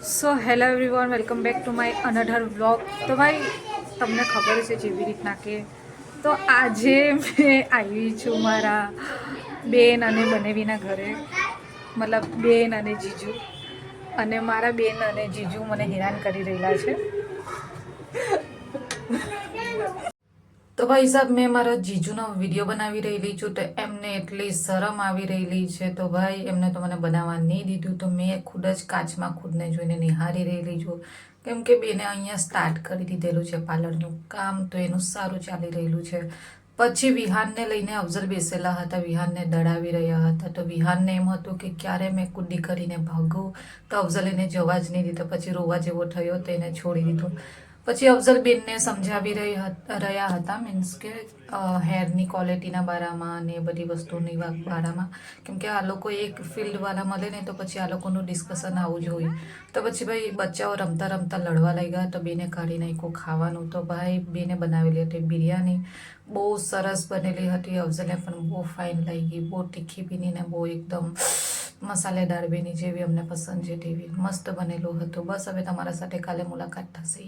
So hello everyone, welcome back to my another vlog. તો ભાઈ તમને ખબર છે જેવી રીતના કે તો આજે મેં આવી છું મારા બેન અને બનેવીના ઘરે, મતલબ બેન અને જીજુ. અને મારા બેન અને જીજુ મને હેરાન કરી રહેલા છે. તો ભાઈ સાહેબ, મેં મારા જીજુનો વિડીયો બનાવી રહેલી છું તો એમને એટલી શરમ આવી રહેલી છે તો ભાઈ એમને તો મને બનાવવા નહીં દીધું. તો મેં ખુદ જ કાચમાં ખુદને જોઈને નિહારી રહેલી છું, કેમ કે બેને અહીંયા સ્ટાર્ટ કરી દીધેલું છે પાર્લરનું કામ, તો એનું સારું ચાલી રહેલું છે. પછી વિહાનને લઈને અફઝલ બેસેલા હતા, વિહાનને દડાવી રહ્યા હતા. તો વિહાનને એમ હતું કે ક્યારે મેં કુદી કરીને ભાગું, તો અફઝલ એને જવા જ નહીં દીધો. પછી રોવા જેવો થયો તો એને છોડી દીધો. પછી અફઝલ બેનને સમજાવી રહ્યા હતા, મીન્સ કે હેરની ક્વોલિટીના બારામાં અને બધી વસ્તુની બારામાં, કેમ કે આ લોકો એક ફિલ્ડવાળા મળે ને તો પછી આ લોકોનું ડિસ્કશન આવું જોઈએ. તો પછી ભાઈ બચ્ચાઓ રમતા રમતા લડવા લાગ્યા તો બેને કાઢી નાખ્યું ખાવાનું. તો ભાઈ બેને બનાવેલી હતી બિરયાની, બહુ સરસ બનેલી હતી. અફઝલને પણ બહુ ફાઇન લાગી, બહુ તીખી બી નહીં ને બહુ એકદમ મસાલેદાર બીની જેવી અમને પસંદ છે તેવી મસ્ત બનેલું હતું. બસ હવે તમારા સાથે કાલે મુલાકાત થશે.